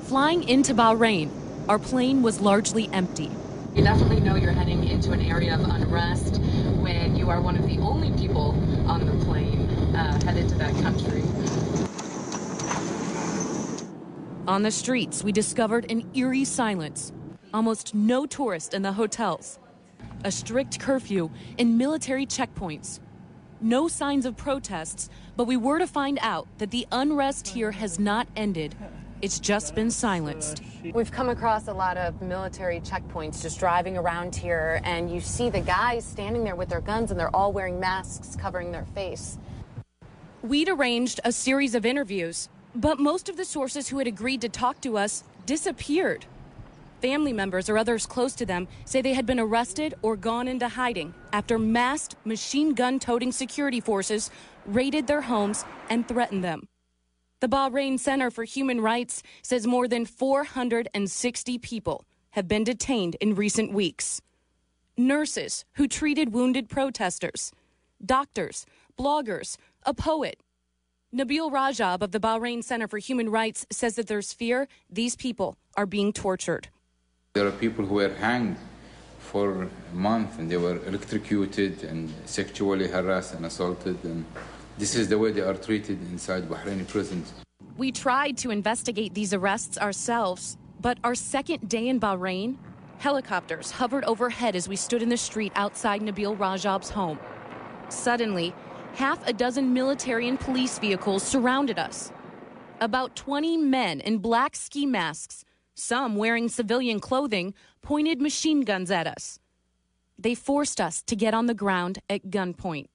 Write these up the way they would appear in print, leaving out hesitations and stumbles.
Flying into Bahrain, our plane was largely empty. You definitely know you're heading into an area of unrest when you are one of the only people on the plane headed to that country. On the streets, we discovered an eerie silence. Almost no tourists in the hotels. A strict curfew and military checkpoints. No signs of protests, but we were to find out that the unrest here has not ended. It's just been silenced. We've come across a lot of military checkpoints just driving around here, and you see the guys standing there with their guns, and they're all wearing masks covering their face. We'd arranged a series of interviews, but most of the sources who had agreed to talk to us disappeared. Family members or others close to them say they had been arrested or gone into hiding after masked machine gun-toting security forces raided their homes and threatened them. The Bahrain Center for Human Rights says more than 460 people have been detained in recent weeks. Nurses who treated wounded protesters, doctors, bloggers, a poet. Nabil Rajab of the Bahrain Center for Human Rights says that there's fear these people are being tortured. There are people who were hanged for a month, and they were electrocuted and sexually harassed and assaulted, and this is the way they are treated inside Bahraini prisons. We tried to investigate these arrests ourselves, but our second day in Bahrain, helicopters hovered overhead as we stood in the street outside Nabil Rajab's home. Suddenly, half a dozen military and police vehicles surrounded us. About 20 men in black ski masks, some wearing civilian clothing, pointed machine guns at us. They forced us to get on the ground at gunpoint.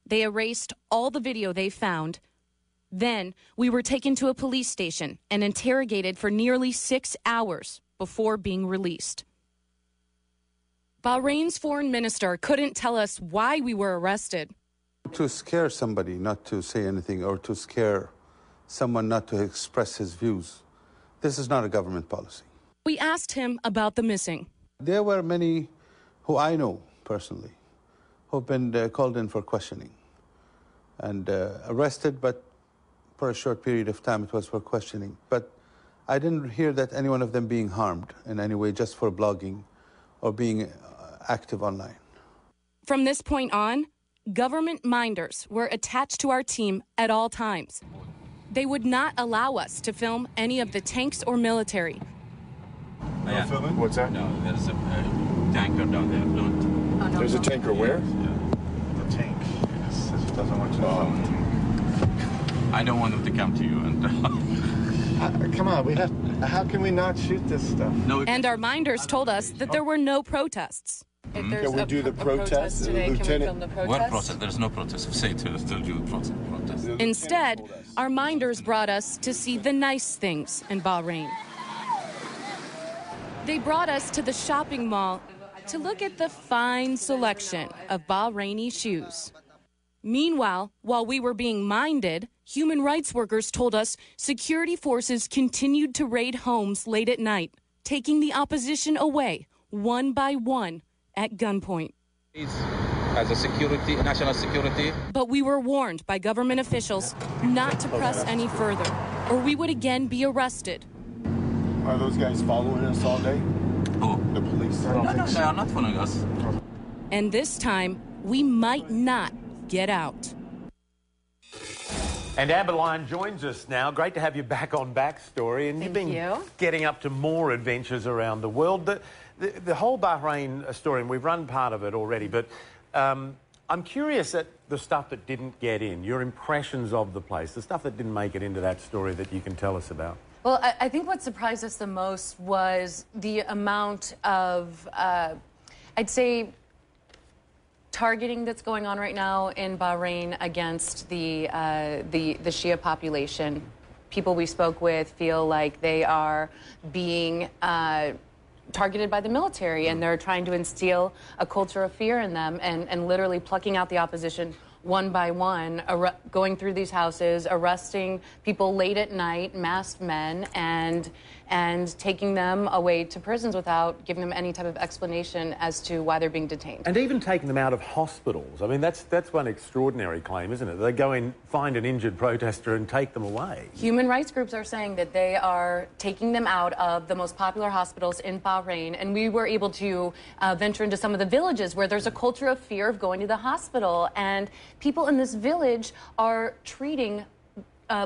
They erased all the video they found. Then we were taken to a police station and interrogated for nearly 6 hours before being released. Bahrain's foreign minister couldn't tell us why we were arrested. To scare somebody not to say anything, or to scare someone not to express his views. This is not a government policy. We asked him about the missing. There were many who I know personally who've been called in for questioning and arrested, but for a short period of time it was for questioning. But I didn't hear that any one of them being harmed in any way just for blogging or being active online. From this point on, government minders were attached to our team at all times. They would not allow us to film any of the tanks or military. No filming? What's that? No, there's a tanker down there. Don't. Oh, no, There's a tanker where? Yeah. The tank. It says it doesn't want you to film. I don't want them to come to you. And come on, we have. How can we not shoot this stuff? no. And our minders told us that there were no protests. If there's Can we do the protest, today, can we Lieutenant? film the protest? What protest? There's no protest. Say to us, tell you the protest. Instead, our minders brought us to see the nice things in Bahrain. They brought us to the shopping mall to look at the fine selection of Bahraini shoes. Meanwhile, while we were being minded, human rights workers told us security forces continued to raid homes late at night, taking the opposition away one by one at gunpoint. As a security, national security. But we were warned by government officials not to press any further, or we would again be arrested. Are those guys following us all day? Who? The police? No, they are not following us. And this time, we might not get out. And Amber Lyon joins us now. Great to have you back on Backstory. And you've been getting up to more adventures around the world. The whole Bahrain story, and we've run part of it already, but I'm curious at the stuff that didn't get in, your impressions of the place, the stuff that didn't make it into that story that you can tell us about. Well, I think what surprised us the most was the amount of, I'd say, targeting that's going on right now in Bahrain against the Shia population. People we spoke with feel like they are being targeted by the military, and they're trying to instill a culture of fear in them, and literally plucking out the opposition one by one, going through these houses, arresting people late at night, masked men, and and taking them away to prisons without giving them any type of explanation as to why they're being detained. And even taking them out of hospitals. I mean, that's one extraordinary claim, isn't it? They go in, find an injured protester and take them away. Human rights groups are saying that they are taking them out of the most popular hospitals in Bahrain, and we were able to venture into some of the villages where there's a culture of fear of going to the hospital, and people in this village are treating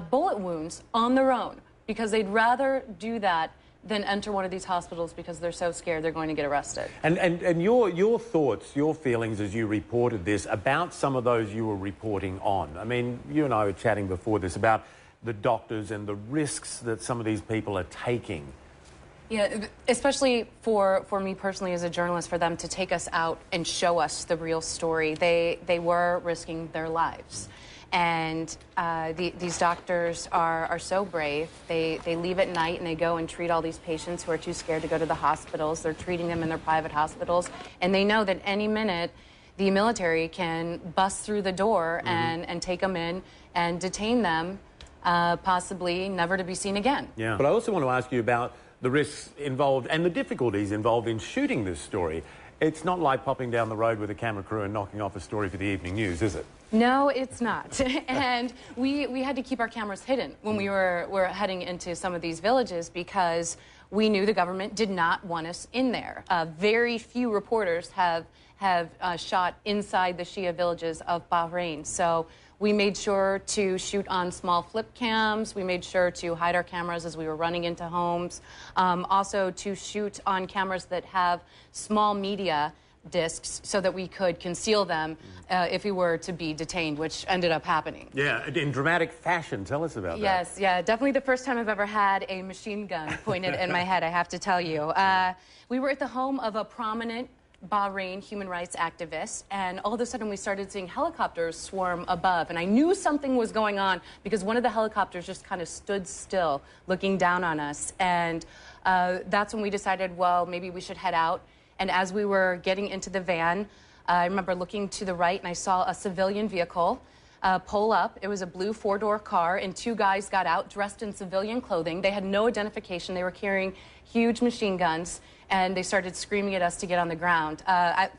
bullet wounds on their own because they'd rather do that than enter one of these hospitals because they're so scared they're going to get arrested. And your thoughts, your feelings as you reported this about some of those you were reporting on. I mean, you and I were chatting before this about the doctors and the risks that some of these people are taking. Yeah, especially for me personally as a journalist, for them to take us out and show us the real story. They were risking their lives. And these doctors are so brave. They leave at night and they go and treat all these patients who are too scared to go to the hospitals. They're treating them in their private hospitals. And they know that any minute the military can bust through the door and take them in and detain them, possibly never to be seen again. Yeah. But I also want to ask you about the risks involved and the difficulties involved in shooting this story. It's not like popping down the road with a camera crew and knocking off a story for the evening news, is it? No, it's not. And we had to keep our cameras hidden when we were heading into some of these villages because we knew the government did not want us in there. Very few reporters have shot inside the Shia villages of Bahrain. So we made sure to shoot on small flip cams. We made sure to hide our cameras as we were running into homes. Also to shoot on cameras that have small media discs so that we could conceal them if we were to be detained, which ended up happening. Yeah, in dramatic fashion. Tell us about that. Yes, yeah, definitely the first time I've ever had a machine gun pointed in my head, I have to tell you. We were at the home of a prominent Bahrain human rights activist, and all of a sudden we started seeing helicopters swarm above, and I knew something was going on because one of the helicopters just kind of stood still looking down on us, and that's when we decided, well, maybe we should head out. And as we were getting into the van, I remember looking to the right and I saw a civilian vehicle pull up. It was a blue four-door car and two guys got out dressed in civilian clothing. They had no identification. They were carrying huge machine guns and they started screaming at us to get on the ground.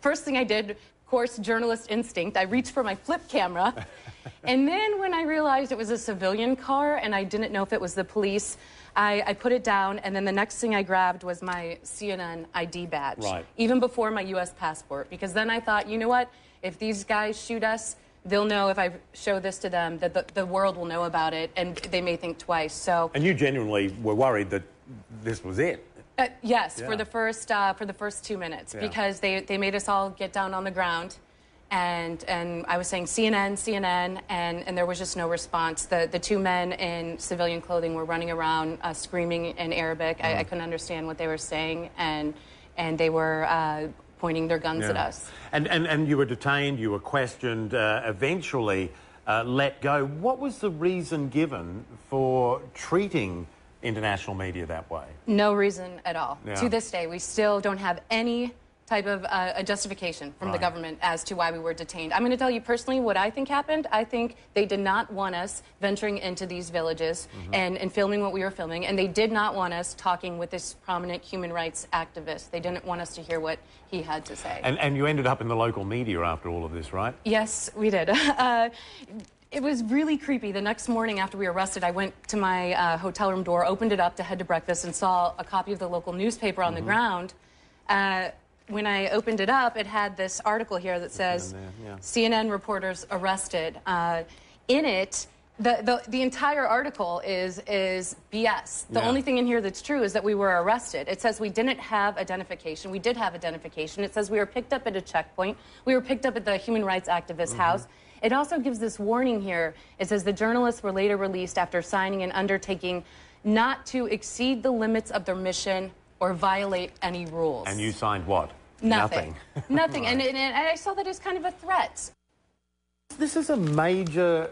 First thing I did, of course, journalist instinct, I reached for my flip camera. And then when I realized it was a civilian car and I didn't know if it was the police, I put it down, and then the next thing I grabbed was my CNN ID badge, even before my U.S. passport, because then I thought, you know what, if these guys shoot us, they'll know if I show this to them that the world will know about it, and they may think twice. So. And you genuinely were worried that this was it? Yes, for the first 2 minutes, because they made us all get down on the ground. And I was saying CNN, CNN, and there was just no response. The two men in civilian clothing were running around screaming in Arabic. I couldn't understand what they were saying, and they were pointing their guns at us. And you were detained, you were questioned, eventually let go. What was the reason given for treating international media that way? No reason at all. Yeah. To this day, we still don't have any type of a justification from the government as to why we were detained. I'm going to tell you personally what I think happened. I think they did not want us venturing into these villages and filming what we were filming, and they did not want us talking with this prominent human rights activist. They didn't want us to hear what he had to say. And you ended up in the local media after all of this, right? Yes, we did. It was really creepy. The next morning after we were arrested, I went to my hotel room door, opened it up to head to breakfast, and saw a copy of the local newspaper on the ground. When I opened it up, it had this article here that says, CNN reporters arrested. In it, the entire article is BS. The only thing in here that's true is that we were arrested. It says we didn't have identification. We did have identification. It says we were picked up at a checkpoint. We were picked up at the human rights activist's house. It also gives this warning here. It says the journalists were later released after signing an undertaking not to exceed the limits of their mission or violate any rules. And you signed what? Nothing. Nothing. And I saw that as kind of a threat. This is a major,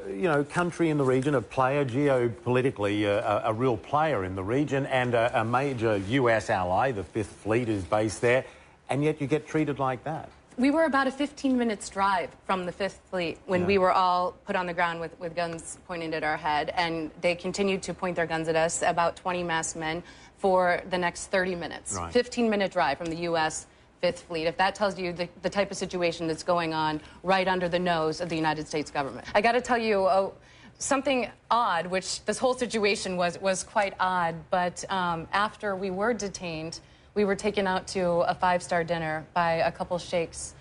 country in the region, a player geopolitically, a real player in the region, and a major US ally. The Fifth Fleet is based there, and yet you get treated like that. We were about a 15 minutes drive from the Fifth Fleet when we were all put on the ground with guns pointed at our head, and they continued to point their guns at us, about 20 masked men, for the next 30 minutes. Right. 15-minute drive from the U.S. Fifth Fleet. If that tells you the type of situation that's going on right under the nose of the United States government. I got to tell you something odd, which this whole situation was quite odd, but after we were detained, we were taken out to a five-star dinner by a couple sheikhs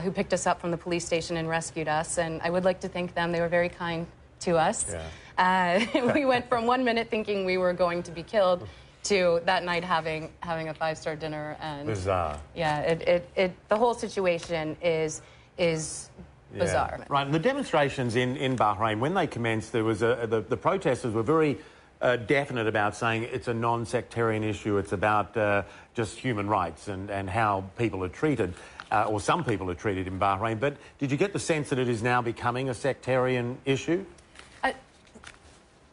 who picked us up from the police station and rescued us, and I would like to thank them. They were very kind to us. Yeah. We went from 1 minute thinking we were going to be killed to that night having a five-star dinner. And bizarre. Yeah, the whole situation is bizarre. Yeah. Right, and the demonstrations in Bahrain, when they commenced, there was the protesters were very definite about saying it's a non-sectarian issue. It's about just human rights and how people are treated, or some people are treated in Bahrain. But did you get the sense that it is now becoming a sectarian issue?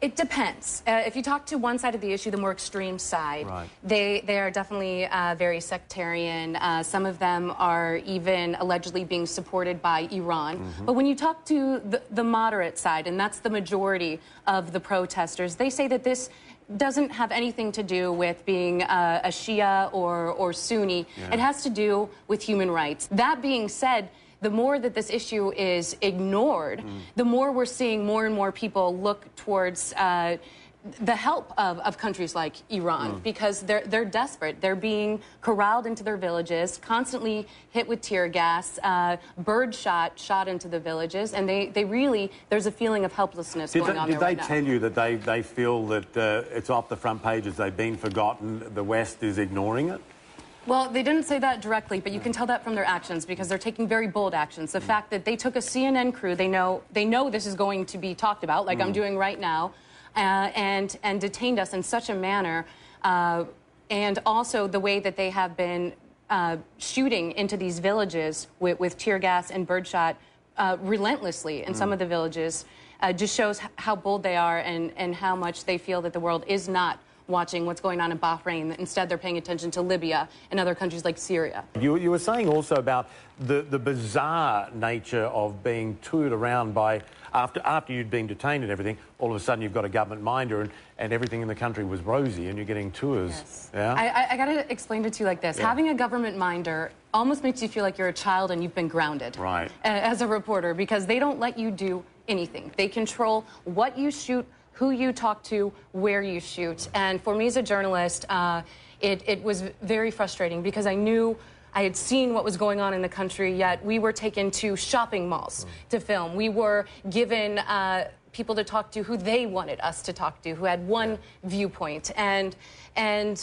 It depends. If you talk to one side of the issue, the more extreme side, right, they are definitely very sectarian. Some of them are even allegedly being supported by Iran. Mm-hmm. But when you talk to the moderate side, and that's the majority of the protesters, they say that this doesn't have anything to do with being a Shia or Sunni. Yeah. It has to do with human rights. That being said, the more that this issue is ignored, the more we're seeing more and more people look towards the help of countries like Iran, because they're desperate. They're being corralled into their villages, constantly hit with tear gas, bird shot into the villages, and they really, there's a feeling of helplessness going on there right now. Did they tell you that they feel that it's off the front pages, they've been forgotten, the West is ignoring it? Well, they didn't say that directly, but you can tell that from their actions, because they're taking very bold actions. The fact that they took a CNN crew, they know this is going to be talked about, like I'm doing right now, and detained us in such a manner, and also the way that they have been shooting into these villages with tear gas and birdshot relentlessly in some of the villages, just shows how bold they are and how much they feel that the world is not watching what's going on in Bahrain. Instead, they're paying attention to Libya and other countries like Syria. You were saying also about the bizarre nature of being toured around by, after you'd been detained and everything, all of a sudden you've got a government minder and everything in the country was rosy and you're getting tours. Yes. Yeah? I got to explain it to you like this. Yeah. Having a government minder almost makes you feel like you're a child and you've been grounded. Right. As a reporter, because they don't let you do anything. They control what you shoot, who you talk to, where you shoot. And for me as a journalist, it was very frustrating, because I knew I had seen what was going on in the country, yet we were taken to shopping malls to film. We were given people to talk to who they wanted us to talk to, who had one viewpoint. And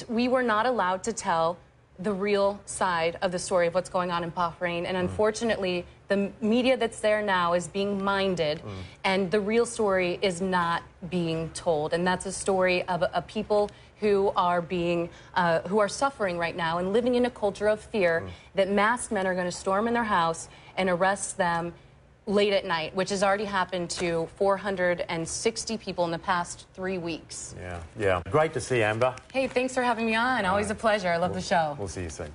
we were not allowed to tell the real side of the story of what's going on in Bahrain. And unfortunately, the media that's there now is being minded, and the real story is not being told. And that's a story of a people who are suffering right now and living in a culture of fear that masked men are going to storm in their house and arrest them late at night, which has already happened to 460 people in the past 3 weeks. Yeah. Great to see you, Amber. Hey, thanks for having me on. Always a pleasure. I love the show. We'll see you soon.